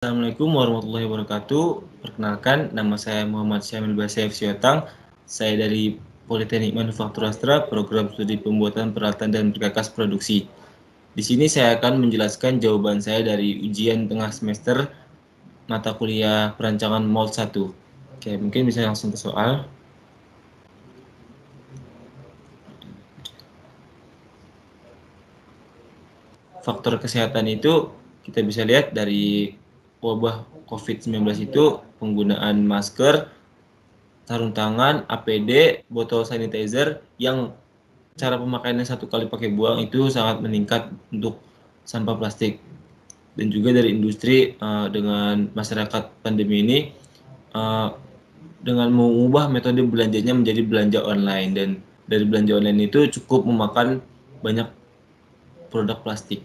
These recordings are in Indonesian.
Assalamualaikum warahmatullahi wabarakatuh. Perkenalkan, nama saya Muhammad Syamil Basaif Siotang. Saya dari Politeknik Manufaktur Astra, program studi pembuatan peralatan dan perkakas produksi. Di sini saya akan menjelaskan jawaban saya dari ujian tengah semester mata kuliah perancangan Mold 1. Oke, mungkin bisa langsung ke soal. Faktor kesehatan itu kita bisa lihat dari wabah COVID-19 itu penggunaan masker, sarung tangan, APD, botol sanitizer yang cara pemakaiannya satu kali pakai buang itu sangat meningkat untuk sampah plastik. Dan juga dari industri dengan masyarakat pandemi ini dengan mengubah metode belanjanya menjadi belanja online, dan dari belanja online itu cukup memakan banyak produk plastik.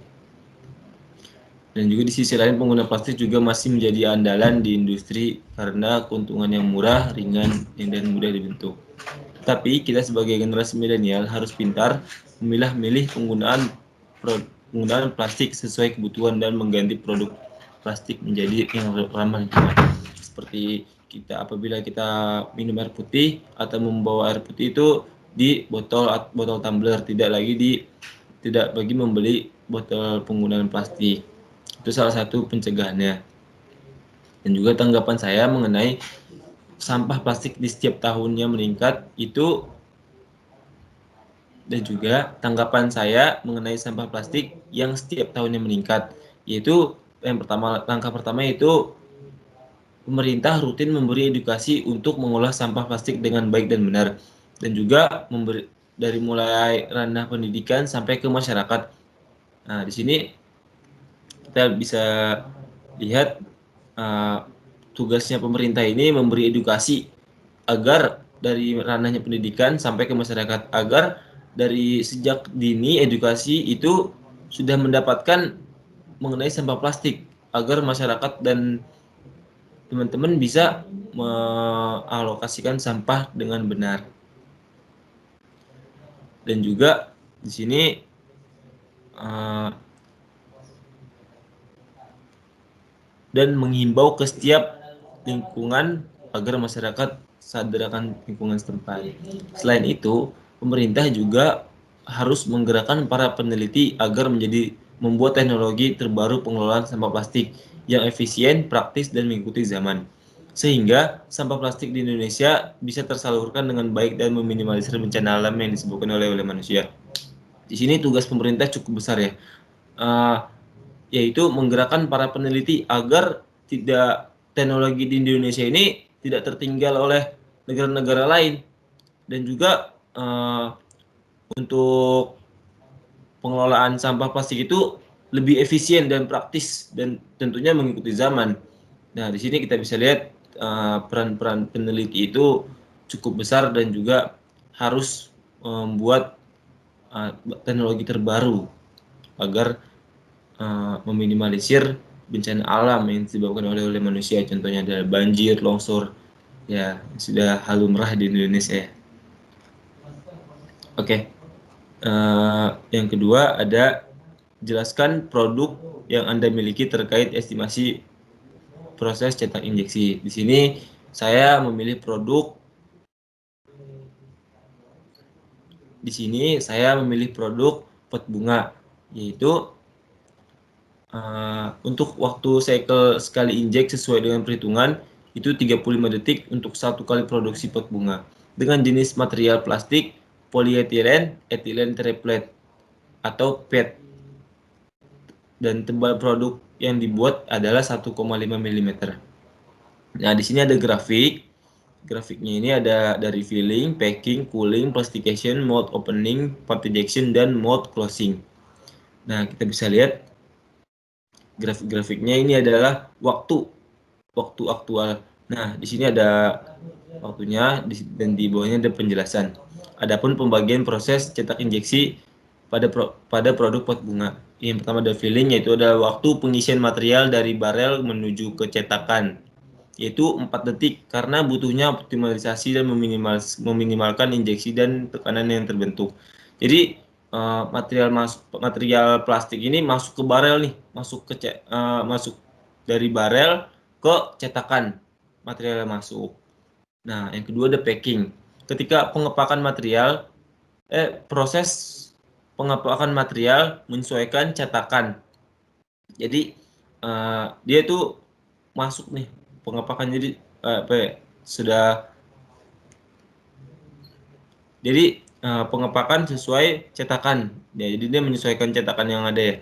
Dan juga di sisi lain pengguna plastik juga masih menjadi andalan di industri karena keuntungan yang murah, ringan, dan mudah dibentuk. Tapi kita sebagai generasi milenial harus pintar memilah-milih penggunaan plastik sesuai kebutuhan dan mengganti produk plastik menjadi yang ramah lingkungan. Seperti apabila kita minum air putih atau membawa air putih itu di botol tumbler, tidak bagi membeli botol penggunaan plastik. Itu salah satu pencegahannya. Dan juga tanggapan saya mengenai sampah plastik di setiap tahunnya meningkat itu, dan juga tanggapan saya mengenai sampah plastik yang setiap tahunnya meningkat, yaitu langkah pertama itu pemerintah rutin memberi edukasi untuk mengolah sampah plastik dengan baik dan benar, dan juga dari mulai ranah pendidikan sampai ke masyarakat. Nah, di sini kita bisa lihat tugasnya pemerintah ini memberi edukasi agar dari ranahnya pendidikan sampai ke masyarakat, agar dari sejak dini edukasi itu sudah mendapatkan mengenai sampah plastik, agar masyarakat dan teman-teman bisa mengalokasikan sampah dengan benar. Dan juga di sini dan menghimbau ke setiap lingkungan agar masyarakat sadar akan lingkungan setempat. Selain itu, pemerintah juga harus menggerakkan para peneliti agar membuat teknologi terbaru pengelolaan sampah plastik yang efisien, praktis, dan mengikuti zaman. Sehingga sampah plastik di Indonesia bisa tersalurkan dengan baik dan meminimalisir bencana alam yang disebabkan oleh manusia. Di sini tugas pemerintah cukup besar ya. Yaitu menggerakkan para peneliti agar teknologi di Indonesia ini tidak tertinggal oleh negara-negara lain, dan juga untuk pengelolaan sampah plastik itu lebih efisien dan praktis dan tentunya mengikuti zaman. Nah, di sini kita bisa lihat peran-peran peneliti itu cukup besar dan juga harus membuat teknologi terbaru agar meminimalisir bencana alam yang disebabkan oleh manusia, contohnya adalah banjir, longsor, ya sudah hal lumrah di Indonesia. Oke, yang kedua ada jelaskan produk yang Anda miliki terkait estimasi proses cetak injeksi. Di sini saya memilih produk pot bunga, yaitu untuk waktu cycle sekali injek sesuai dengan perhitungan itu 35 detik untuk satu kali produksi pot bunga, dengan jenis material plastik polyethylene ethylene triplet atau PET, dan tebal produk yang dibuat adalah 1,5 mm. Nah, di sini ada grafiknya ini ada dari filling, packing, cooling, plastication, mold opening, partition, dan mold closing. Nah, kita bisa lihat grafik-grafiknya ini adalah waktu aktual. Nah, di sini ada waktunya dan di bawahnya ada penjelasan. Adapun pembagian proses cetak injeksi pada produk pot bunga. Yang pertama ada filling, yaitu adalah waktu pengisian material dari barel menuju ke cetakan, yaitu 4 detik karena butuhnya optimalisasi dan meminimalkan injeksi dan tekanan yang terbentuk. Jadi material plastik ini masuk ke barel nih, masuk dari barel ke cetakan material yang masuk. Nah, yang kedua ada packing. Ketika pengepakan material, proses pengepakan material menyesuaikan cetakan. Jadi dia itu masuk nih pengepakan, jadi sudah, jadi pengepakan sesuai cetakan ya, jadi dia menyesuaikan cetakan yang ada ya.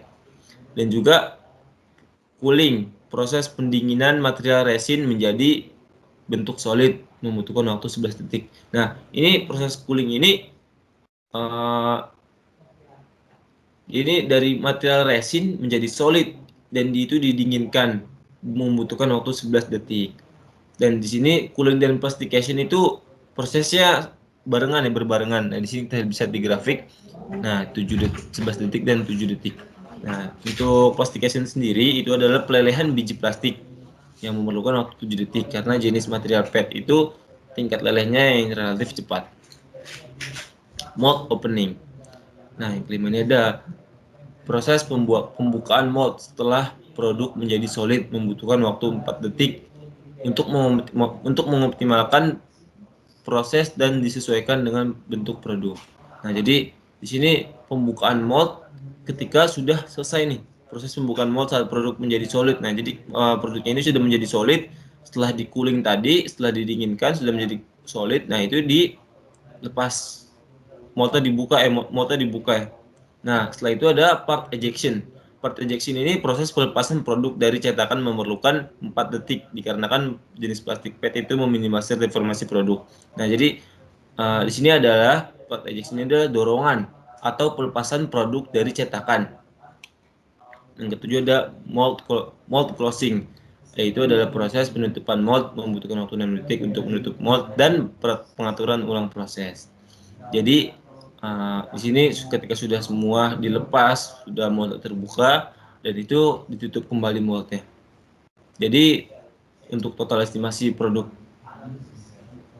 Dan juga cooling, proses pendinginan material resin menjadi bentuk solid membutuhkan waktu 11 detik. Nah, ini proses cooling uh, ini dari material resin menjadi solid dan itu didinginkan membutuhkan waktu 11 detik. Dan di sini cooling dan plastification itu prosesnya barengan ya, berbarengan. Nah, di sini kita bisa di grafik. Nah, 7 detik, 11 detik dan 7 detik. Nah, untuk plastification sendiri itu adalah pelelehan biji plastik yang memerlukan waktu 7 detik karena jenis material PET itu tingkat lelehnya yang relatif cepat. Mold opening. Nah, yang kelima ini ada proses pembukaan mold setelah produk menjadi solid membutuhkan waktu 4 detik untuk mengoptimalkan proses dan disesuaikan dengan bentuk produk. Nah, jadi di sini pembukaan mold ketika sudah selesai nih proses pembukaan mold saat produk menjadi solid. Nah, jadi produknya ini sudah menjadi solid setelah di cooling tadi, setelah didinginkan sudah menjadi solid. Nah, itu dilepas, moldnya dibuka ya. Nah, setelah itu ada part ejection. Part ejection ini proses pelepasan produk dari cetakan memerlukan 4 detik dikarenakan jenis plastik PET itu meminimalisir deformasi produk. Nah, jadi di sini adalah part ejection ini adalah dorongan atau pelepasan produk dari cetakan. Yang ketujuh ada mold closing, yaitu adalah proses penutupan mold membutuhkan waktu 6 detik untuk menutup mold dan pengaturan ulang proses. Jadi di sini ketika sudah semua dilepas, sudah mold terbuka dan itu ditutup kembali moldnya. Jadi untuk total estimasi produk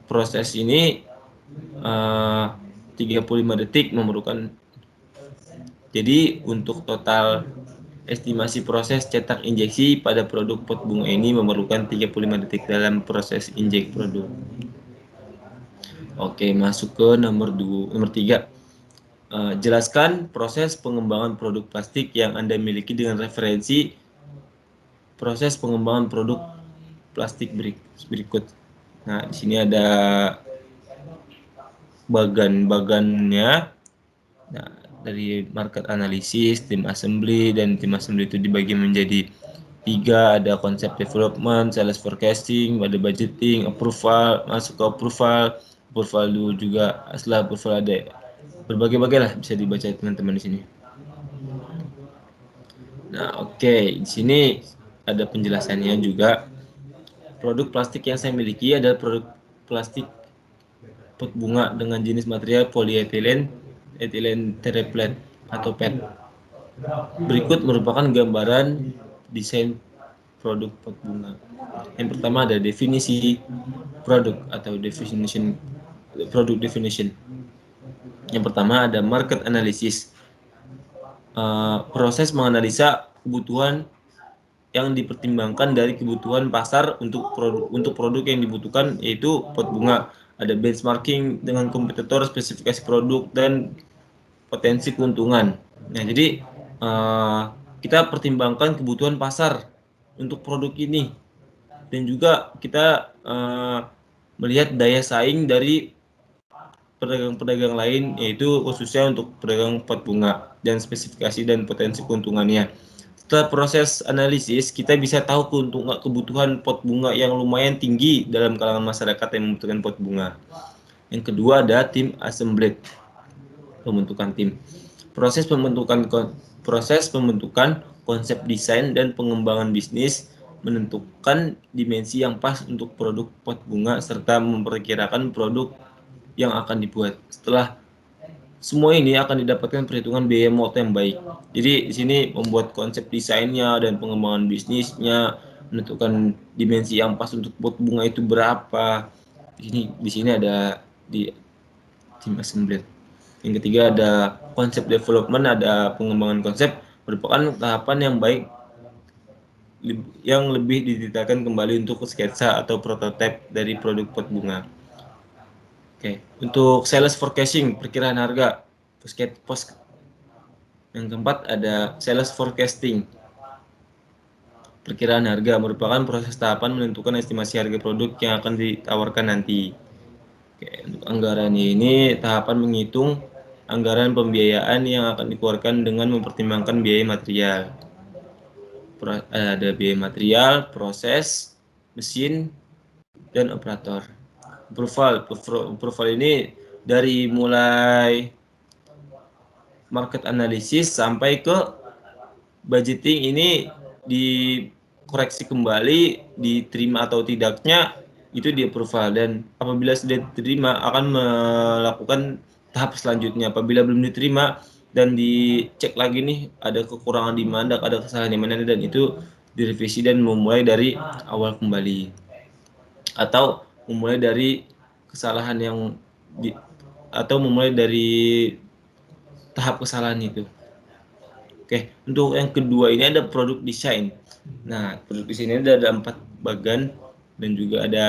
proses ini 35 detik memerlukan. Jadi untuk total estimasi proses cetak injeksi pada produk pot bunga ini memerlukan 35 detik dalam proses injek produk. Oke, masuk ke nomor 3. Jelaskan proses pengembangan produk plastik yang Anda miliki dengan referensi proses pengembangan produk plastik berikut. Nah, di sini ada bagan-bagannya. Nah, dari market analysis, tim assembly, dan tim assembly itu dibagi menjadi 3, ada konsep development, sales forecasting, ada budgeting, approval, masuk ke approval dulu juga, setelah approval ada berbagai-bagai lah, bisa dibaca teman-teman di sini. Nah, oke, di sini ada penjelasannya juga. Produk plastik yang saya miliki adalah produk plastik pot bunga dengan jenis material polyethylene tereplet atau PET. Berikut merupakan gambaran desain produk pot bunga. Yang pertama ada definisi produk atau product definition. Yang pertama ada market analysis. Proses menganalisa kebutuhan yang dipertimbangkan dari kebutuhan pasar untuk produk yang dibutuhkan, yaitu pot bunga. Ada benchmarking dengan kompetitor, spesifikasi produk, dan potensi keuntungan. Nah, jadi kita pertimbangkan kebutuhan pasar untuk produk ini dan juga kita melihat daya saing dari pedagang-pedagang lain, yaitu khususnya untuk pedagang pot bunga, dan spesifikasi dan potensi keuntungannya. Setelah proses analisis, kita bisa tahu kebutuhan pot bunga yang lumayan tinggi dalam kalangan masyarakat yang membutuhkan pot bunga. Yang kedua ada tim assembly, pembentukan tim. Proses pembentukan konsep desain dan pengembangan bisnis, menentukan dimensi yang pas untuk produk pot bunga serta memperkirakan produk yang akan dibuat. Setelah semua ini akan didapatkan perhitungan biaya mold yang baik. Jadi di sini membuat konsep desainnya dan pengembangan bisnisnya, menentukan dimensi yang pas untuk pot bunga itu berapa. Di sini ada di tim assembly. Yang ketiga ada konsep development, ada pengembangan konsep, merupakan tahapan yang baik yang lebih didetailkan kembali untuk sketsa atau prototipe dari produk pot bunga. Oke, untuk sales forecasting, perkiraan harga. Yang keempat ada sales forecasting. Perkiraan harga merupakan proses tahapan menentukan estimasi harga produk yang akan ditawarkan nanti. Oke, untuk anggarannya ini tahapan menghitung anggaran pembiayaan yang akan dikeluarkan dengan mempertimbangkan biaya material. Ada biaya material, proses, mesin, dan operator. Approval ini dari mulai market analysis sampai ke budgeting ini dikoreksi kembali, diterima atau tidaknya itu di approval, dan apabila sudah diterima akan melakukan tahap selanjutnya. Apabila belum diterima dan dicek lagi nih ada kekurangan di mana, ada kesalahan di mana, dan itu direvisi dan memulai dari awal kembali, atau memulai dari kesalahan yang atau memulai dari tahap kesalahan itu. Oke, untuk yang kedua ini ada produk desain. Nah, produk desain ini ada 4 bagian, dan juga ada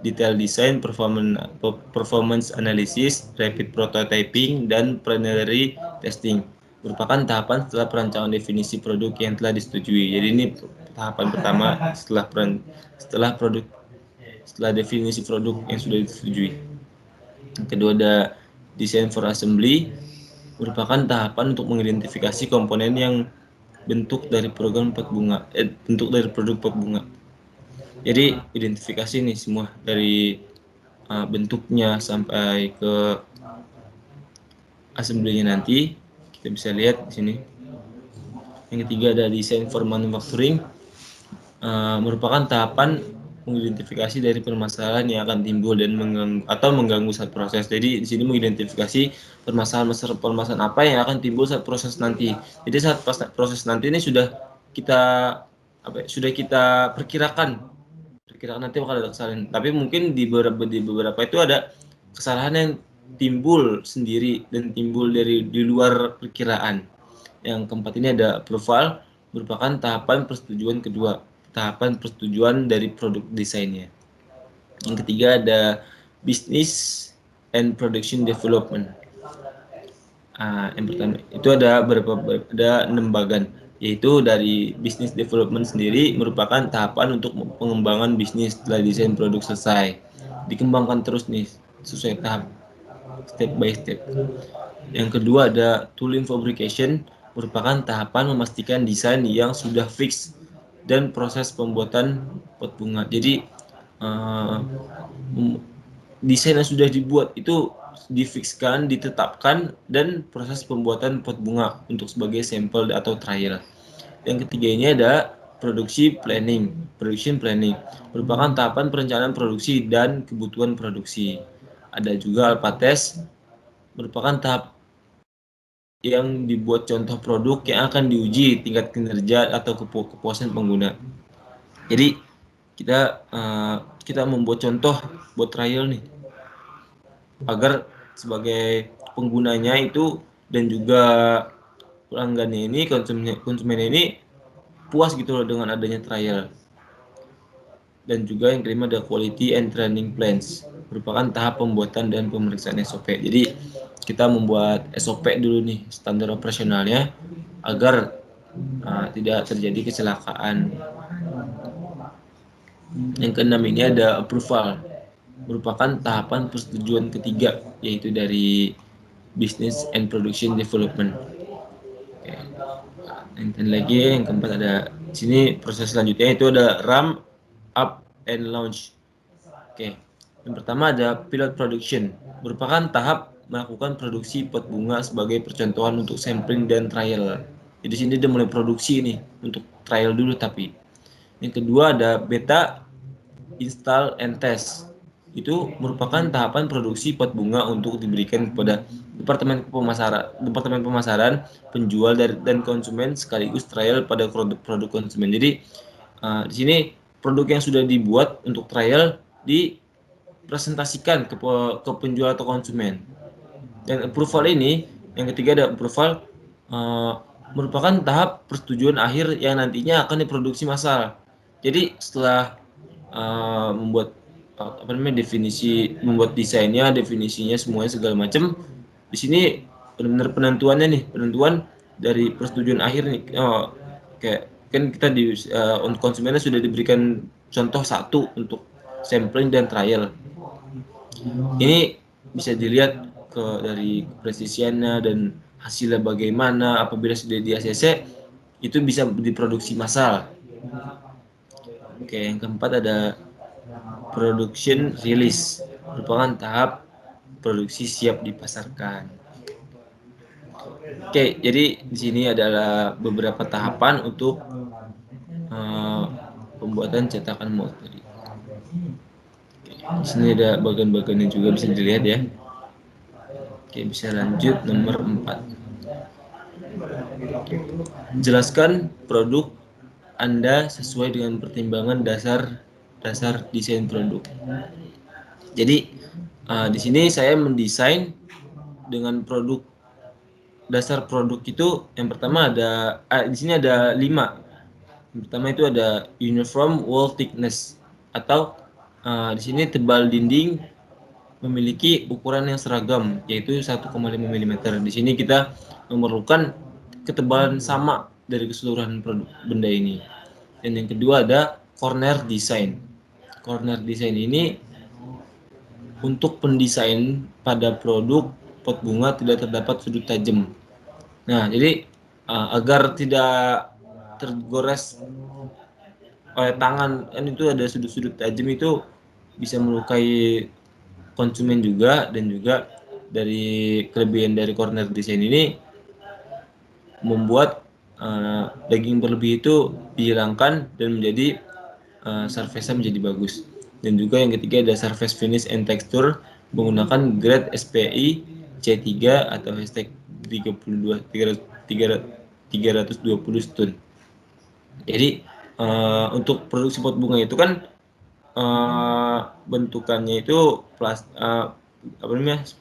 detail design, performance analysis, rapid prototyping, dan preliminary testing. Merupakan tahapan setelah perancangan definisi produk yang telah disetujui. Jadi ini tahapan pertama setelah definisi produk yang sudah disetujui. Yang kedua ada design for assembly, merupakan tahapan untuk mengidentifikasi komponen yang bentuk dari produk pot bunga. Jadi identifikasi nih semua dari bentuknya sampai ke assembly-nya nanti. Kita bisa lihat di sini. Yang ketiga ada design for manufacturing, merupakan tahapan mengidentifikasi dari permasalahan yang akan timbul dan mengganggu saat proses. Jadi di sini mengidentifikasi permasalahan apa yang akan timbul saat proses nanti. Jadi saat proses nanti ini sudah kita perkirakan nanti bakal ada kesalahan. Tapi mungkin di beberapa itu ada kesalahan yang timbul sendiri dan timbul di luar perkiraan. Yang keempat ini ada approval, merupakan tahapan persetujuan kedua, tahapan persetujuan dari produk desainnya. Yang ketiga ada business and production development. Yang pertama itu ada 6 bagian, yaitu dari business development sendiri merupakan tahapan untuk pengembangan bisnis setelah desain produk selesai, dikembangkan terus nih sesuai tahap step by step. Yang kedua ada tooling fabrication, merupakan tahapan memastikan desain yang sudah fix dan proses pembuatan pot bunga. Jadi desain yang sudah dibuat itu difikskan, ditetapkan, dan proses pembuatan pot bunga untuk sebagai sampel atau trial. Yang ketiga ini ada production planning, merupakan tahapan perencanaan produksi dan kebutuhan produksi. Ada juga alpha test, merupakan tahap yang dibuat contoh produk yang akan diuji tingkat kinerja atau kepuasan pengguna. Jadi kita membuat contoh buat trial nih, agar sebagai penggunanya itu dan juga pelanggannya ini, konsumen ini puas gitu loh dengan adanya trial. Dan juga yang kelima ada quality and training plans, merupakan tahap pembuatan dan pemeriksaan SOP. Jadi kita membuat SOP dulu nih, standar operasionalnya, agar tidak terjadi kecelakaan. Yang keenam ini ada approval, merupakan tahapan persetujuan ketiga, yaitu dari business and production development. Oke. Dan lagi yang keempat ada di sini proses selanjutnya, itu ada ramp up and launch. Oke. Yang pertama ada pilot production, merupakan tahap melakukan produksi pot bunga sebagai percontohan untuk sampling dan trial. Jadi sini dia mulai produksi nih untuk trial dulu. Tapi yang kedua ada beta, install, and test. Itu merupakan tahapan produksi pot bunga untuk diberikan kepada departemen pemasaran, penjual dan konsumen, sekaligus trial pada produk konsumen. Jadi di sini produk yang sudah dibuat untuk trial dipresentasikan ke penjual atau konsumen. Dan approval ini, yang ketiga ada approval, merupakan tahap persetujuan akhir yang nantinya akan diproduksi massal. Jadi setelah membuat definisi, membuat desainnya, definisinya semuanya segala macam, di sini benar-benar penentuannya nih, penentuan dari persetujuan akhir nih. Kayak kan kita untuk konsumennya sudah diberikan contoh satu untuk sampling dan trial. Ini bisa dilihat dari presisiannya dan hasilnya bagaimana. Apabila sudah di ACC itu bisa diproduksi massal. Oke, yang keempat ada production release, merupakan tahap produksi siap dipasarkan. Oke, jadi di sini adalah beberapa tahapan untuk pembuatan cetakan mold tadi. Di sini ada bagian-bagiannya juga bisa dilihat ya. Oke, bisa lanjut nomor 4. Jelaskan produk Anda sesuai dengan pertimbangan dasar desain produk. Jadi di sini saya mendesain dengan dasar produk itu yang pertama ada di sini ada 5. Yang pertama itu ada uniform wall thickness atau di sini tebal dinding memiliki ukuran yang seragam yaitu 1,5 mm. Di sini kita memerlukan ketebalan sama dari keseluruhan produk benda ini. Dan yang kedua ada corner design. Corner design ini untuk pendesain pada produk pot bunga tidak terdapat sudut tajam. Nah, jadi agar tidak tergores oleh tangan, kan itu ada sudut-sudut tajam itu bisa melukai konsumen juga, dan juga dari kelebihan dari corner design ini membuat daging berlebih itu dihilangkan dan menjadi surface-nya menjadi bagus. Dan juga yang ketiga ada surface finish and texture menggunakan grade SPI C3 atau hashtag 320 stun. Jadi untuk produksi pot bunga itu kan bentukannya itu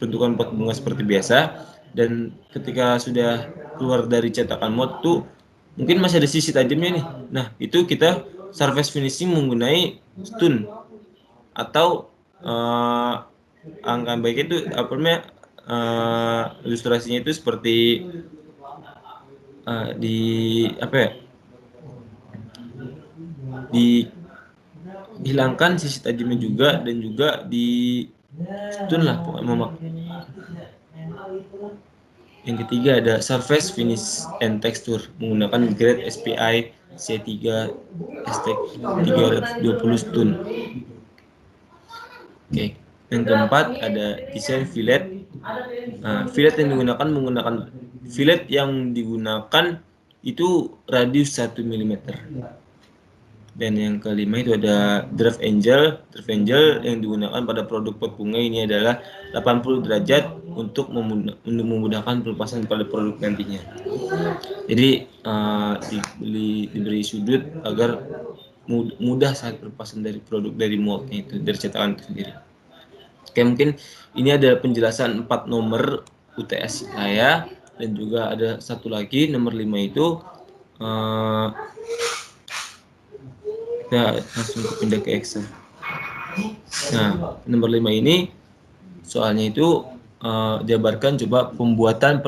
bentukan pot bunga seperti biasa, dan ketika sudah keluar dari cetakan mod tuh mungkin masih ada sisi tajamnya nih. Nah, itu kita surface finishing menggunakan stun atau angka baik itu ilustrasinya itu seperti di apa ya? Dihilangkan sisi tajamnya juga, dan juga di stun lah pokoknya. Yang ketiga ada surface finish and texture menggunakan grade SPI C3 hashtag 320 stun. Oke. Yang keempat ada desain fillet. Fillet yang digunakan itu radius 1 mm. Dan yang kelima itu ada draft angel. Draft angel yang digunakan pada produk pot bunga ini adalah 80 derajat untuk memudahkan pelepasan pada produk nantinya. Jadi diberi sudut agar mudah saat pelepasan dari produk dari moldnya itu, dari cetakan itu sendiri. Oke, mungkin ini ada penjelasan 4 nomor UTS saya, dan juga ada satu lagi nomor 5 itu kita langsung pindah ke Excel. Nah, nomor 5 ini soalnya itu jabarkan coba pembuatan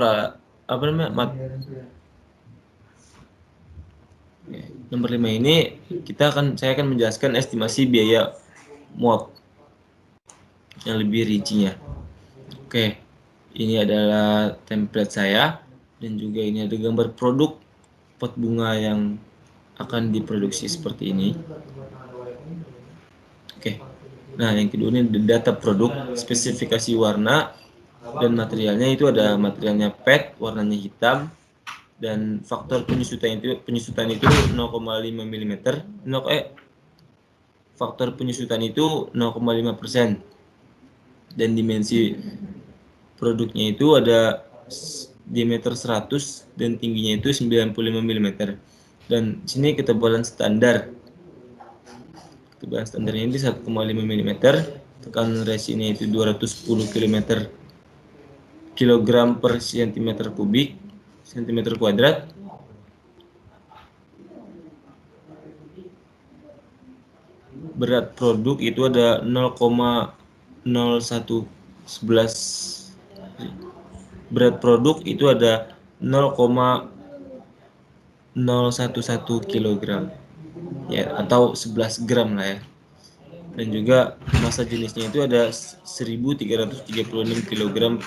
nomor 5 ini saya akan menjelaskan estimasi biaya mod yang lebih rincinya. Oke, ini adalah template saya, dan juga ini ada gambar produk pot bunga yang akan diproduksi seperti ini. Oke. Nah, yang kedua ini data produk, spesifikasi warna dan materialnya. Itu ada materialnya PET, warnanya hitam, dan faktor penyusutan itu 0,5 mm. Faktor penyusutan itu 0,5%. Dan dimensi produknya itu ada diameter 100 dan tingginya itu 95 mm. Dan sini ketebalan standar. Ketebalan standarnya ini 1,5 mm. Tekanan resinya itu 210 kg per cm kuadrat. berat produk itu ada 0,0111. Berat produk itu ada 0,011 kilogram ya, atau 11 gram lah ya. Dan juga massa jenisnya itu ada 1336 kilogram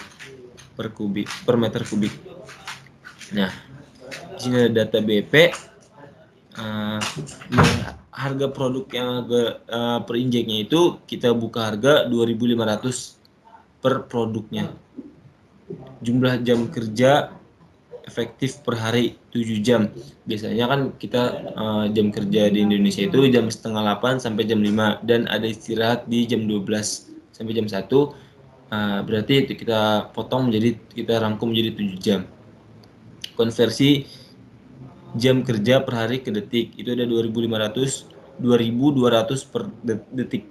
per meter kubik. Nah, di sini ada data BP. Harga produk yang per injeknya itu kita buka harga 2.500 per produknya. Jumlah jam kerja efektif per hari 7 jam. Biasanya kan kita jam kerja di Indonesia itu jam setengah 8 sampai jam 5 dan ada istirahat di jam 12 sampai jam 1. Berarti itu kita potong menjadi, kita rangkum menjadi 7 jam. Konversi jam kerja per hari ke detik itu ada 2.200 per detik.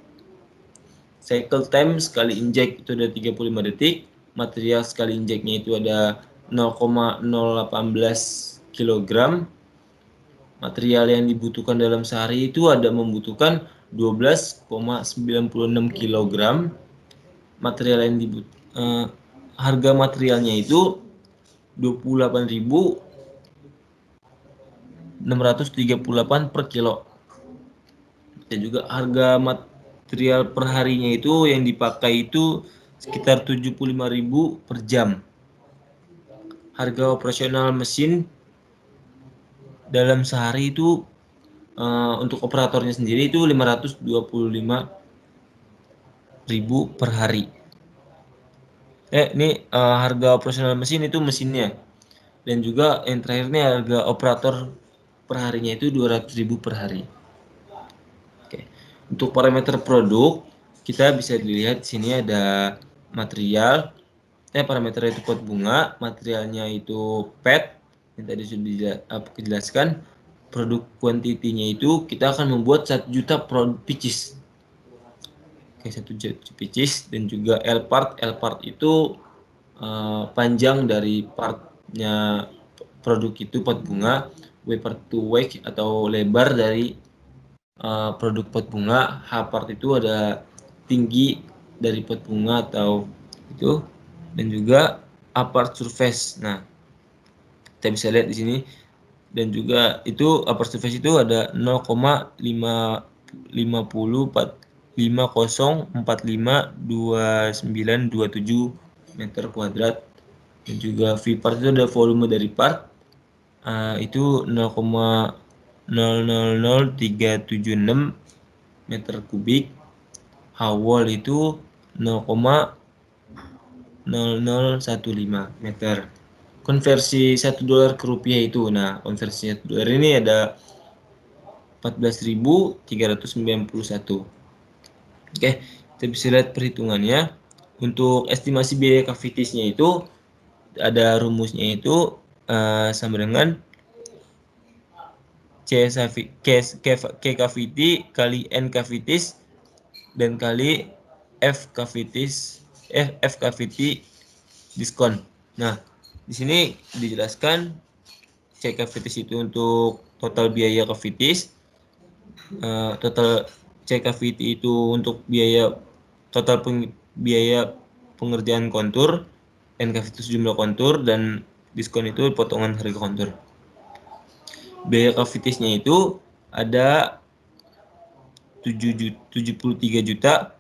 Cycle time sekali injek itu ada 35 detik. Material sekali injeknya itu ada 0,018 kg. Material yang dibutuhkan dalam sehari itu ada membutuhkan 12,96 kg. Material yang harga materialnya itu 28.638 per kilo. Dan juga harga material per harinya itu yang dipakai itu sekitar 75.000 per jam. Harga operasional mesin dalam sehari itu untuk operatornya sendiri itu 525.000 per hari. Ini harga operasional mesin itu mesinnya. Dan juga yang terakhir ini harga operator per harinya itu 200.000 per hari. Oke. Untuk parameter produk kita bisa dilihat di sini ada material. Parameter itu pot bunga, materialnya itu PET yang tadi sudah dijelaskan. Produk kuantitinya itu kita akan membuat 1 juta produk pieces. Oke, 1 juta pieces. Dan juga L part itu panjang dari partnya produk itu pot bunga. W part to weight atau lebar dari produk pot bunga. H part itu ada tinggi dari pot bunga atau itu. Dan juga A part surface. Nah, kita bisa lihat di sini. Dan juga itu upper surface itu ada 0,50452927 meter kuadrat. Dan juga V part itu ada volume dari part itu 0,000376 meter kubik. Wall itu 0,0015 meter. Konversi $1 ke rupiah itu, nah konversi $1 ini ada 14.391. Oke, kita bisa lihat perhitungannya. Untuk estimasi biaya cavities-nya itu ada rumusnya itu sama dengan K cavity kali N cavities dan kali F cavity diskon. Nah, di sini dijelaskan C cavities itu untuk total biaya cavities, total C cavity itu untuk total biaya pengerjaan kontur, N cavities jumlah kontur, dan diskon itu potongan harga kontur. Biaya cavitiesnya itu ada 73 juta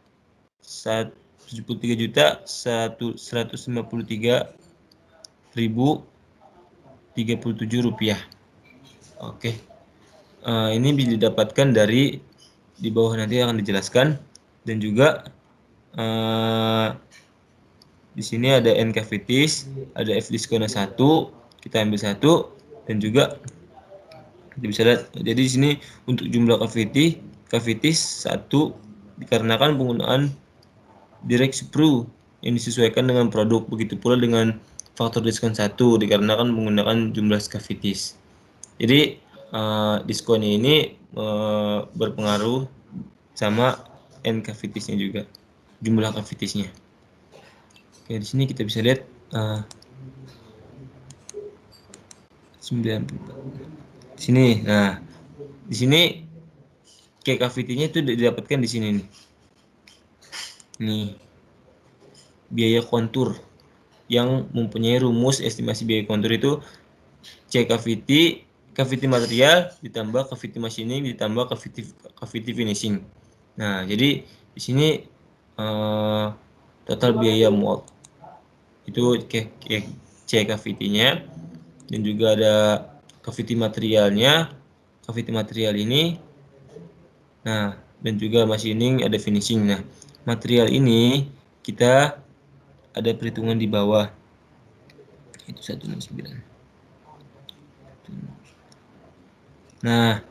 153.153.037 rupiah. Oke, ini bisa didapatkan dari di bawah, nanti akan dijelaskan. Dan juga di sini ada N cavities, ada F diskon 1, kita ambil 1, dan juga kita bisa lihat. Jadi di sini untuk jumlah cavities 1 dikarenakan penggunaan direct sprue yang disesuaikan dengan produk. Begitu pula dengan faktor diskon 1 dikarenakan menggunakan jumlah cavities. Jadi diskonnya ini berpengaruh sama N cavitiesnya juga, jumlah cavitiesnya. Oke, di sini kita bisa lihat 94. Di sini, nah di sini K cavity-nya itu didapatkan di sini nih. Nih, biaya kontur yang mempunyai rumus estimasi biaya kontur itu C cavity material ditambah cavity machining ditambah cavity finishing. Nah, jadi di sini total biaya mold itu C cavity-nya, dan juga ada cavity materialnya, cavity material ini. Nah, dan juga machining, ada finishing. Nah, material ini kita ada perhitungan di bawah, itu 169. Nah,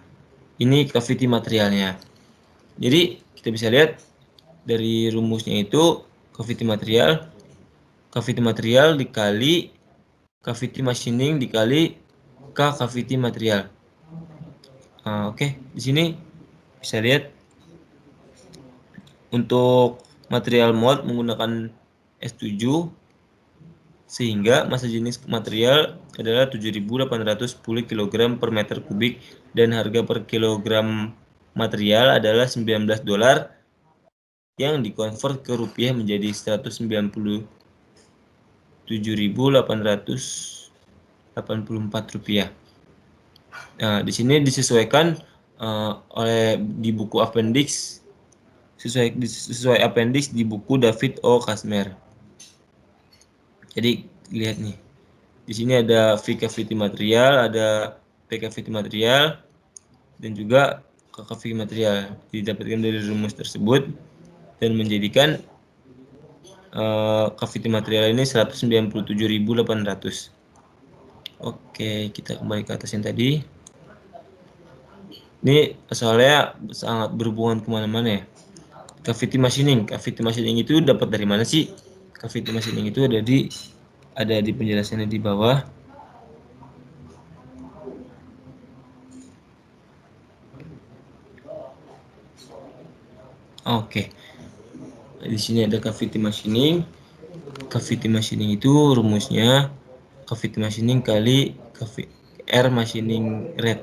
ini cavity materialnya. Jadi kita bisa lihat dari rumusnya itu cavity material dikali cavity machining dikali K cavity material. Oke, di sini bisa lihat untuk material mold menggunakan S7, sehingga massa jenis material adalah 7.810 kg per meter kubik dan harga per kilogram material adalah $19 yang dikonvert ke rupiah menjadi 197.884 rupiah. Nah, di sini disesuaikan oleh di buku appendix, sesuai appendix di buku David O. Kasmer. Jadi lihat nih, di sini ada V cavity material, ada P cavity material, dan juga K cavity material didapatkan dari rumus tersebut dan menjadikan cavity material ini 197.800. Oke, kita kembali ke atas yang tadi. Ini soalnya sangat berhubungan kemana-mana ya. Cavity machining itu dapat dari mana sih? Cavity machining itu ada di penjelasannya di bawah. Oke. Di sini ada cavity machining. Cavity machining itu rumusnya cavity machining kali R machining rate.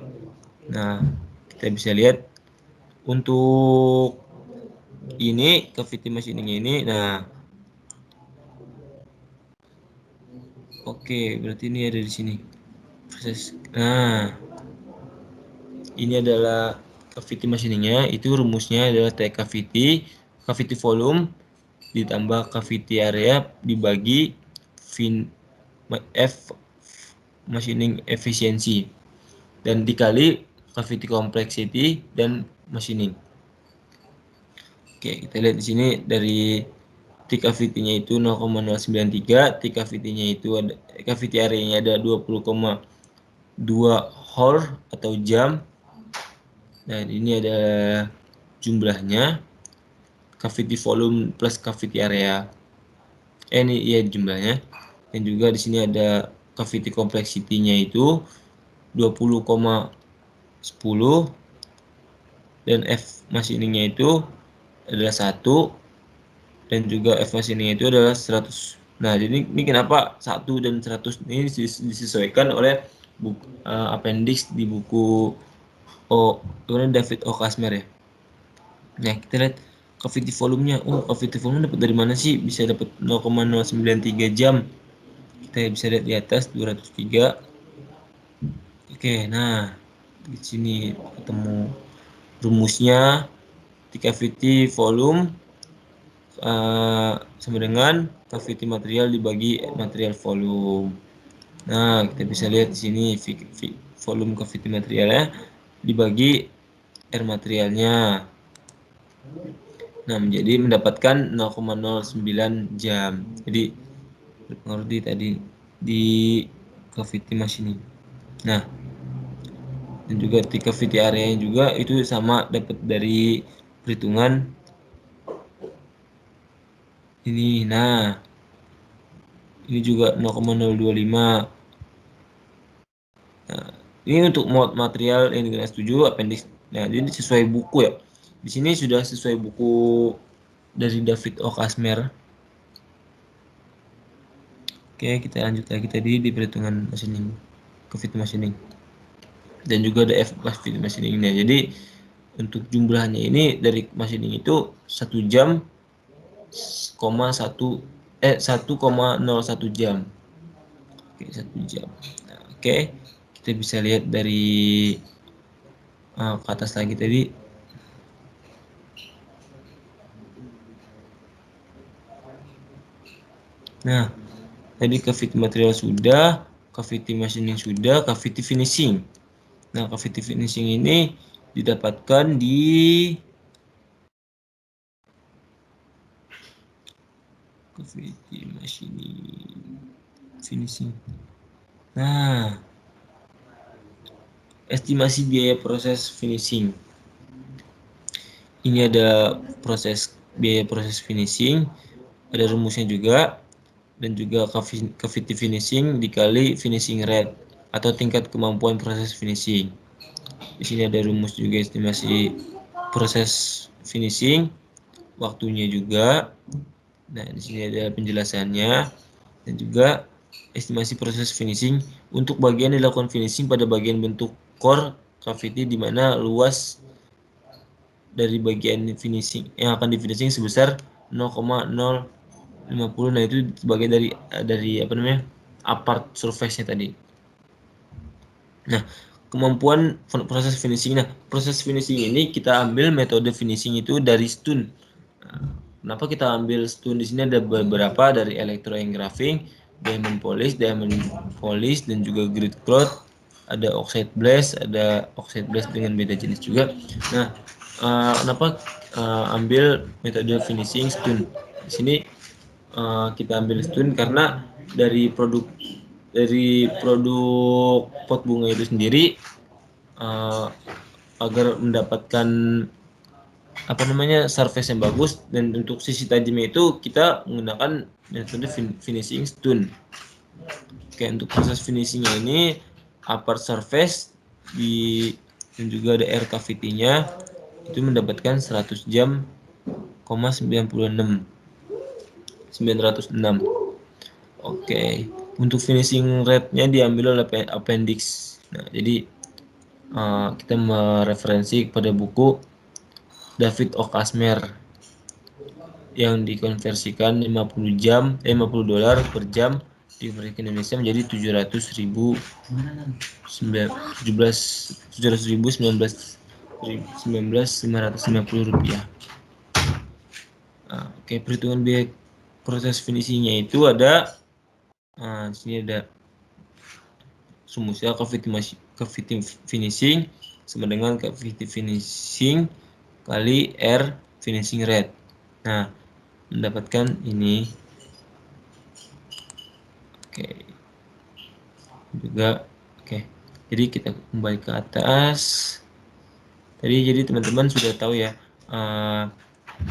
Nah, kita bisa lihat untuk ini cavity machining ini. Nah, oke, berarti ini ada di sini proses. Nah, ini adalah cavity machiningnya. Itu rumusnya adalah T cavity volume ditambah cavity area dibagi F machining efficiency dan dikali cavity complexity dan machining. Oke, kita lihat di sini dari T cavity-nya itu 0,093, T cavity-nya itu ada cavity area-nya ada 20,2 hole atau jam. Dan ini ada jumlahnya, cavity volume plus cavity area. Ini iya jumlahnya. Dan juga di sini ada cavity complexity-nya itu 20,10 dan F machiningnya itu adalah 1 dan juga F machiningnya itu adalah 100. Nah, jadi ini kenapa 1 dan 100 ini disesuaikan oleh appendix di buku David O. Kasmer ya. Nah, kita lihat cavity volume-nya. Cavity volume dapat dari mana sih? Bisa dapat 0,093 jam. Kita bisa lihat di atas 203. Oke, nah di sini ketemu rumusnya. T cavity volume sama dengan cavity material dibagi material volume. Nah, kita bisa lihat di sini volume cavity materialnya dibagi R materialnya. Nah, menjadi mendapatkan 0,09 jam. Jadi berpengaruh tadi di cavity machining. Nah, dan juga di cavity area juga itu sama, dapat dari perhitungan ini. Nah, ini juga 0,025. Nah, ini untuk material yang dengan S7 appendix. Nah, jadi sesuai buku ya. Di sini sudah sesuai buku dari David O. Kasmer. Oke, kita lanjut lagi tadi di perhitungan machining, cavity machining. Dan juga ada F cavity machining-nya. Jadi untuk jumlahnya ini dari machining itu 1 jam, 1,01 jam. Oke, 1 jam. Nah, oke, kita bisa lihat dari ke atas lagi tadi. Nah, tadi cavity material sudah, cavity machining sudah, cavity finishing. Nah, cavity finishing ini didapatkan di cavity machining finishing. Nah, estimasi biaya proses finishing. Ini ada biaya proses finishing, ada rumusnya juga, dan juga cavity finishing dikali finishing rate atau tingkat kemampuan proses finishing. Di sini ada rumus juga estimasi proses finishing, waktunya juga. Nah, di sini ada penjelasannya dan juga estimasi proses finishing untuk bagian dilakukan finishing pada bagian bentuk core cavity di mana luas dari bagian finishing yang akan di finishing sebesar 0,050. Nah, itu sebagai dari apa namanya? Apart surface-nya tadi. Nah, kemampuan proses finishing. Nah, proses finishing ini kita ambil metode finishing itu dari stun. Nah, kenapa kita ambil stun di sini? Ada beberapa dari electroengraving, diamond polish dan juga grit cloth, ada oxide blast dengan beda jenis juga. Nah, kenapa ambil metode finishing stun? Di sini kita ambil stun karena dari produk pot bunga itu sendiri, agar mendapatkan apa namanya surface yang bagus, dan untuk sisi tajamnya itu kita menggunakan metode finishing stun. Oke, untuk proses finishingnya ini upper surface dan juga ada air cavity-nya itu mendapatkan 100 jam, 906. Oke, untuk finishing rate-nya diambil oleh appendix. Nah, jadi kita mereferensi kepada buku David O. Kasmer yang dikonversikan $50 per jam di Indonesia menjadi 700.950 rupiah. Oke, perhitungan biaya proses finishingnya itu ada, di sini ada rumusnya. Cavity finishing sama dengan cavity finishing kali air finishing rate. Nah, mendapatkan ini. Oke. Juga oke. Jadi kita kembali ke atas. Tadi jadi teman-teman sudah tahu ya,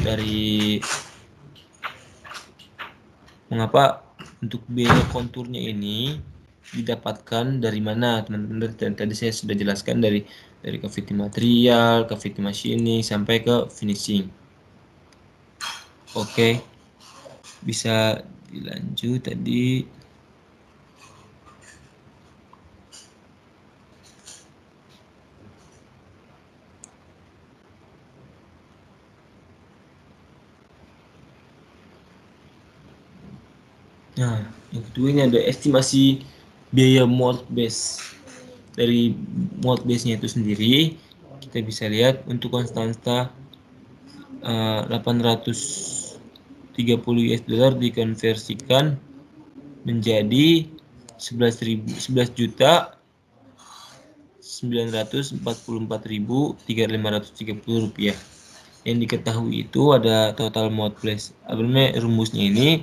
dari mengapa untuk biaya konturnya ini didapatkan dari mana, teman-teman. Dan tadi saya sudah jelaskan dari cavity material, cavity machining sampai ke finishing. Oke, bisa dilanjut tadi. Nah, yang kedua ini ada estimasi biaya mold base. Dari mold base-nya itu sendiri, kita bisa lihat untuk konstanta 830 US dollar dikonversikan menjadi 11.944.530 rupiah. Yang diketahui itu ada total mold base. Rumusnya ini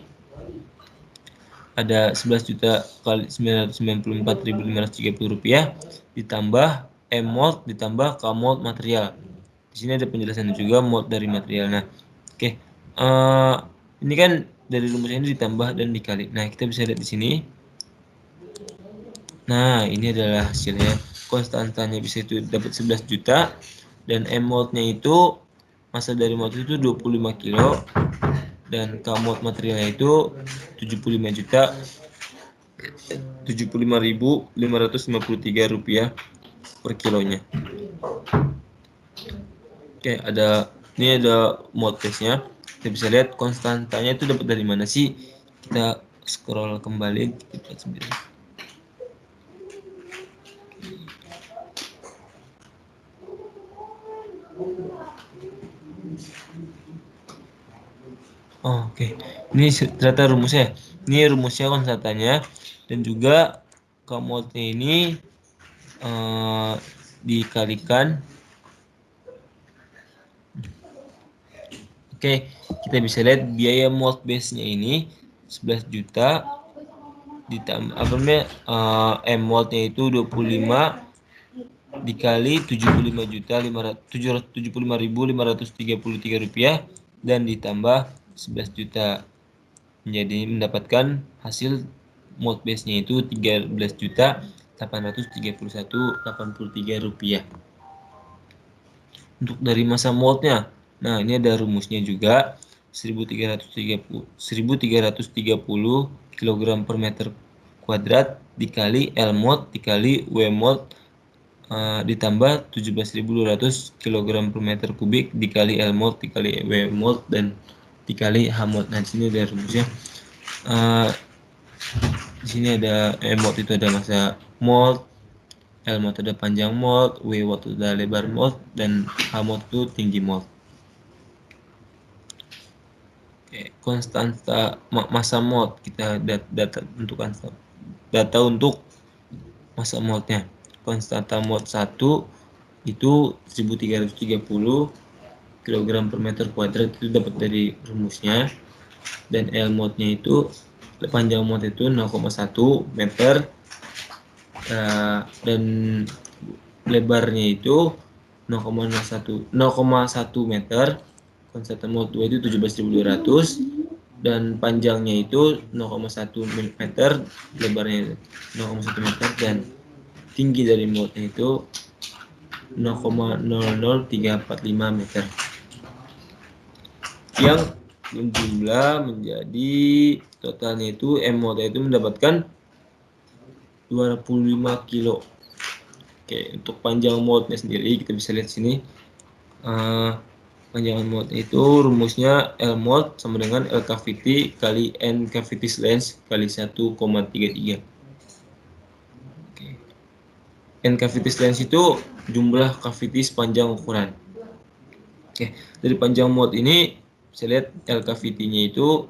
ada 11 juta kali 994.530 rupiah ditambah mold ditambah mold material. Di sini ada penjelasan juga mold dari material. Nah, oke. Ini kan dari rumus ini ditambah dan dikali. Nah, kita bisa lihat di sini. Nah, ini adalah hasilnya. Konstantanya bisa itu dapat 11 juta dan mold-nya itu massa dari mold itu 25 kilo dan mold materialnya itu 75.553 rupiah per kilonya. Oke, ini ada mode base-nya. Kita bisa lihat konstantanya itu dapat dari mana sih? Kita scroll kembali kita sendiri. Oh, oke. Ini ternyata rumusnya. Ini rumusnya konstantanya dan juga ke mode ini dikalikan. Oke, kita bisa lihat biaya mode base-nya ini 11 juta ditambah apa namanya M mode-nya itu 25 dikali 75.533 rupiah dan ditambah 11 juta menjadi mendapatkan hasil mode base-nya itu 13.831.83 rupiah. Untuk dari masa mode-nya, nah ini ada rumusnya juga 1330 kg per meter kuadrat dikali L mode dikali W mode ditambah 17.200 kg per meter kubik dikali L mode dikali W mode dan dikali H mode. Nah di sini ada rumusnya. Di sini ada M mode itu ada masa mode, L mode ada panjang mode, W mode ada lebar mode, dan H mode itu tinggi mode. Oke, konstanta masa mode kita data untuk masa mode-nya. Konstanta mode 1 itu 1330 kg per meter kuadrat itu dapat dari rumusnya, dan L mode-nya itu panjang mode itu 0,1 meter dan lebarnya itu 0,1 meter. Konstanta mode 2 itu 17.200 dan panjangnya itu 0,1 meter, lebarnya 0,1 meter dan tinggi dari mode itu 0,00345 meter yang menjumlah menjadi totalnya itu M mode itu mendapatkan 25 kilo. Oke, untuk panjang mode-nya sendiri kita bisa lihat sini. Panjang mode itu rumusnya L mode sama dengan L cavity kali N cavity length kali 1,33. Oke. N cavity length itu jumlah cavity sepanjang ukuran. Oke, dari panjang mode ini bisa lihat L cavity-nya itu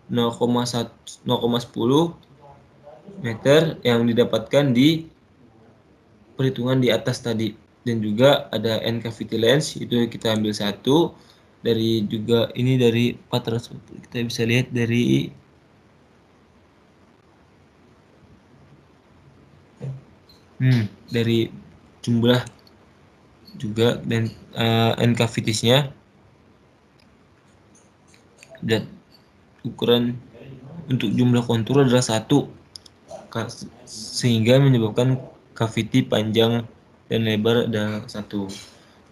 0,10 meter yang didapatkan di perhitungan di atas tadi, dan juga ada N cavity length itu kita ambil satu dari juga ini dari 400 kita bisa lihat dari jumlah juga dan N cavitiesnya dan ukuran untuk jumlah kontur adalah satu sehingga menyebabkan cavity panjang dan lebar adalah satu.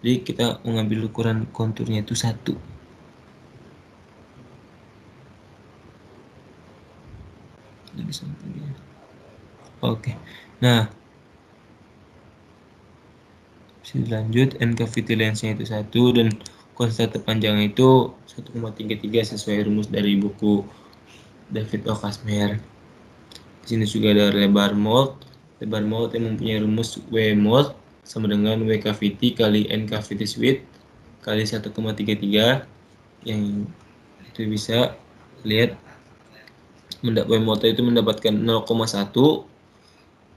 Jadi kita mengambil ukuran konturnya itu satu. Oke, nah bisa dilanjut. N cavity length-nya itu satu dan konstanta panjang itu 1,33 sesuai rumus dari buku David O. Casimir. Di sini juga ada lebar mold. Lebar mold yang mempunyai rumus W mold sama dengan W cavity kali N cavity width kali 1,33 yang itu bisa lihat W mold itu mendapatkan 0,1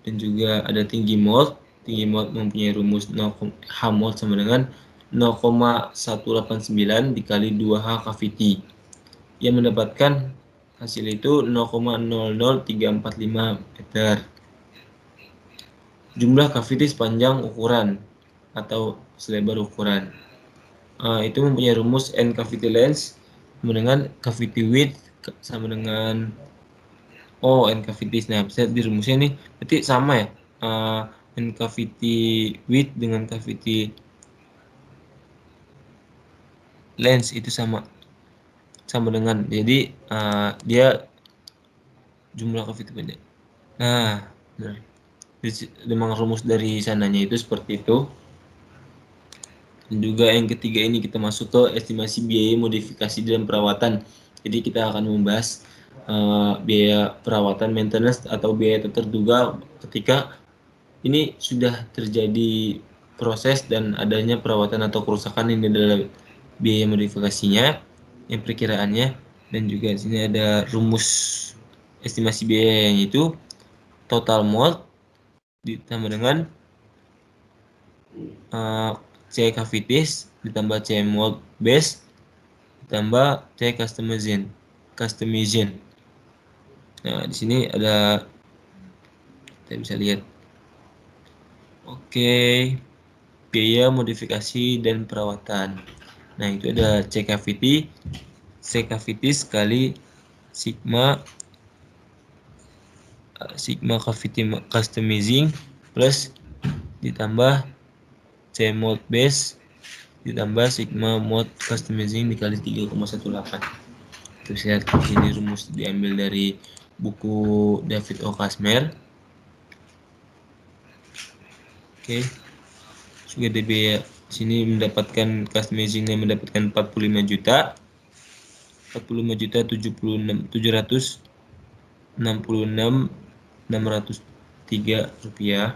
dan juga ada tinggi mold. Tinggi mold mempunyai rumus H mold sama dengan 0,189 dikali 2H cavity yang mendapatkan hasil itu 0,00345 meter. Jumlah cavity sepanjang ukuran atau selebar ukuran itu mempunyai rumus N cavity length sama dengan cavity width sama dengan N cavity. Nah, bisa di rumusnya nih berarti sama ya, N cavity width dengan cavity length itu sama dengan, jadi dia jumlah cavity pendek. Nah, benar. Memang rumus dari sananya itu seperti itu. Dan juga yang ketiga ini kita masuk ke estimasi biaya modifikasi dan perawatan. Jadi kita akan membahas biaya perawatan maintenance atau biaya terduga ketika ini sudah terjadi proses dan adanya perawatan atau kerusakan ini adalah biaya modifikasinya, yang perkiraannya, dan juga di sini ada rumus estimasi biaya yang itu total mold ditambah dengan C cavities ditambah C mold base ditambah C customization. Nah, di sini ada kita bisa lihat. Oke, biaya modifikasi dan perawatan. Nah, itu ada C cavity sekali sigma cavity customizing plus ditambah C mode base ditambah sigma mode customizing dikali 3,18. Terus lihat ini rumus diambil dari buku David O. Kasmer. Oke. Juga DB sini mendapatkan customizingnya mendapatkan 45 juta 766.603 rupiah.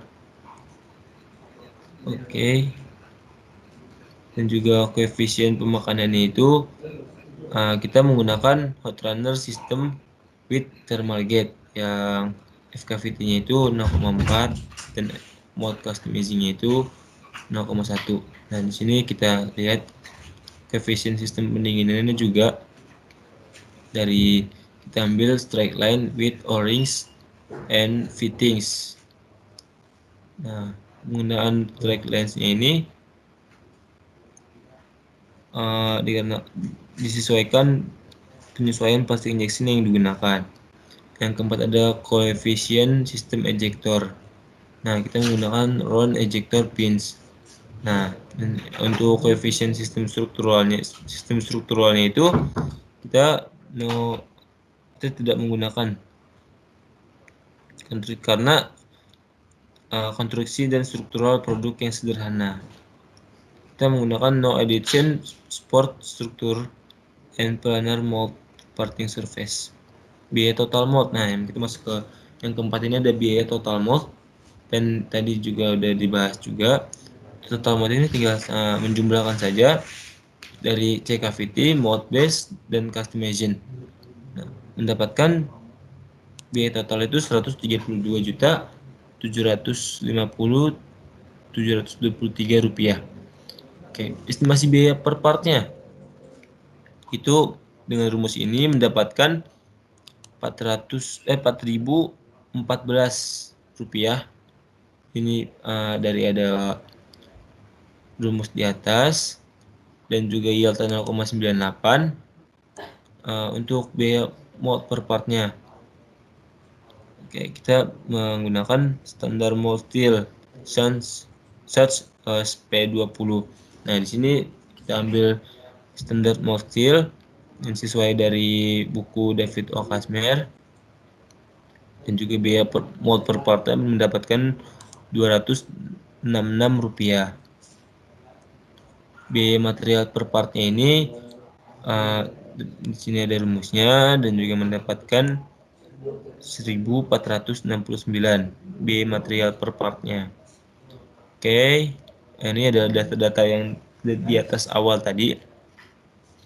Oke. Dan juga koefisien pemakanannya itu kita menggunakan hot runner system with thermal gate yang F cavity-nya itu 0,4 dan mode customizing-nya itu 0,1. Nah, di sini kita lihat koefisien sistem pendinginannya juga dari kita ambil straight line with O-rings and fittings. Nah, penggunaan straight lines-nya ini disesuaikan penyesuaian plastik injection yang digunakan. Yang keempat ada koefisien sistem ejector. Nah, kita menggunakan round ejector pins. Nah, untuk koefisien sistem strukturalnya itu kita tidak menggunakan karena konstruksi dan struktural produk yang sederhana. Kita menggunakan no addition sport structure and planar mold parting surface. Biaya total mold. Nah, yang kita masuk ke yang keempat ini ada biaya total mold, dan tadi juga udah dibahas juga. Total mold ini tinggal menjumlahkan saja dari C cavity, mold base, dan customization. Nah, mendapatkan biaya total itu 132.750.723 rupiah. Oke, estimasi biaya per partnya itu dengan rumus ini mendapatkan 4.014 rupiah. Ini dari ada rumus di atas dan juga yield 0,98 untuk biaya mold per partnya. Oke, kita menggunakan standar mold steel such as P20. Nah, di sini kita ambil standar mold steel yang sesuai dari buku David O. Kasmer, dan juga biaya mold per partnya mendapatkan 266 rupiah. Biaya material per partnya ini di sini ada rumusnya dan juga mendapatkan 1.469 biaya material per partnya. Oke, ini ada data-data yang di atas awal tadi.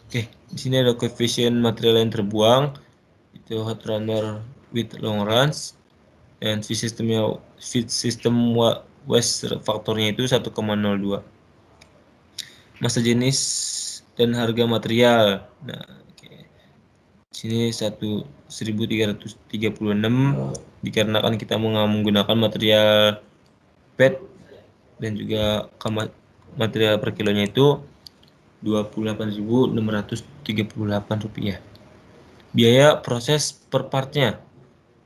Oke, di sini ada koefisien material yang terbuang itu hot runner with long runs, dan feed system waste faktornya itu 1,02. Masa jenis dan harga material. Nah, sini 1.336 dikarenakan kita menggunakan material PET dan juga material per kilonya itu 28.638 rupiah. Biaya proses per partnya.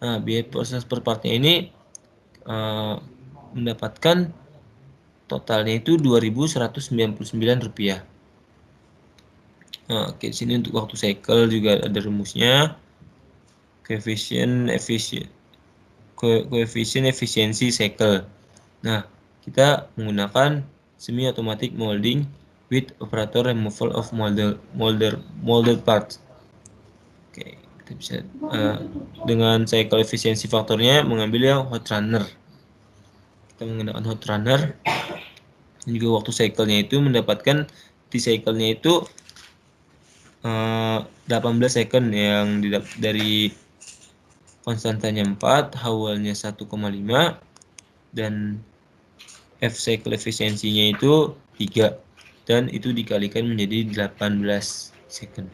Nah, biaya proses per partnya ini mendapatkan totalnya itu 2.199 rupiah. Nah, oke, sini untuk waktu cycle juga ada rumusnya. Koefisien efisiensi cycle. Nah, kita menggunakan semi automatic molding with operator removal of molded parts. Oke, kita bisa dengan cycle efisiensi faktornya mengambil yang hot runner. Kita menggunakan hot runner dan juga waktu cycle-nya itu mendapatkan T-cycle-nya itu 18 second yang dari konstantanya 4, Howell-nya 1,5 dan F cycle efisiensinya itu 3 dan itu dikalikan menjadi 18 second.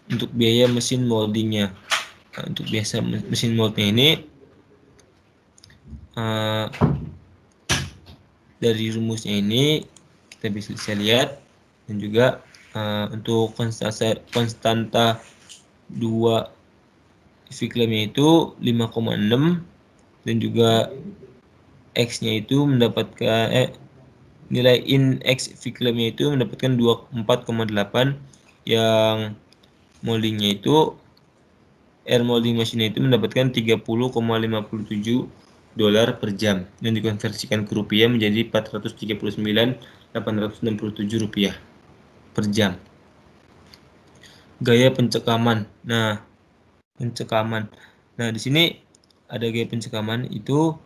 Untuk biaya mesin moldingnya, untuk biasa mesin moldnya ini dari rumusnya ini kita bisa lihat dan juga untuk konstanta 2 Viclamnya itu 5,6 dan juga X-nya itu mendapatkan nilai in X Viclamnya itu mendapatkan 24,8 yang moldingnya itu air molding machine itu mendapatkan 30,57 dolar per jam dan dikonversikan ke rupiah menjadi 439.867 rupiah per jam. Gaya pencekaman. Nah, di sini ada gaya pencekaman itu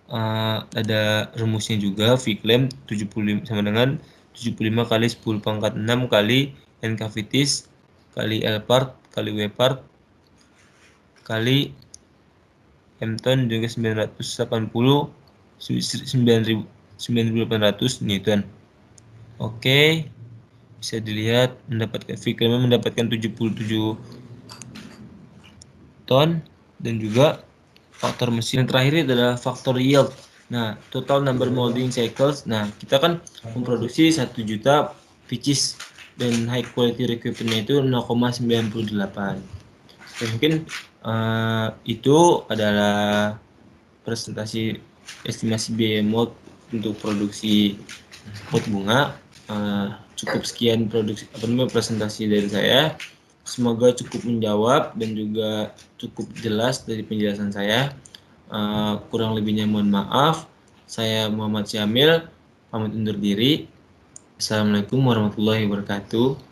ada rumusnya juga. Viclam 75 sama dengan 75 kali 10 pangkat 6 kali N cavities kali L part kali W part kali M-ton juga 980 Newton. Oke, bisa dilihat Viclam mendapatkan 77 ton dan juga faktor mesin. Yang terakhir adalah faktor yield. Nah, total number molding cycles. Nah, kita kan memproduksi 1 juta pieces dan high quality recruitment itu 0,98. Dan mungkin itu adalah presentasi estimasi biaya mold untuk produksi pot bunga. Cukup sekian presentasi dari saya. Semoga cukup menjawab dan juga cukup jelas dari penjelasan saya. Kurang lebihnya mohon maaf. Saya Muhammad Syamil, pamit undur diri. Assalamualaikum warahmatullahi wabarakatuh.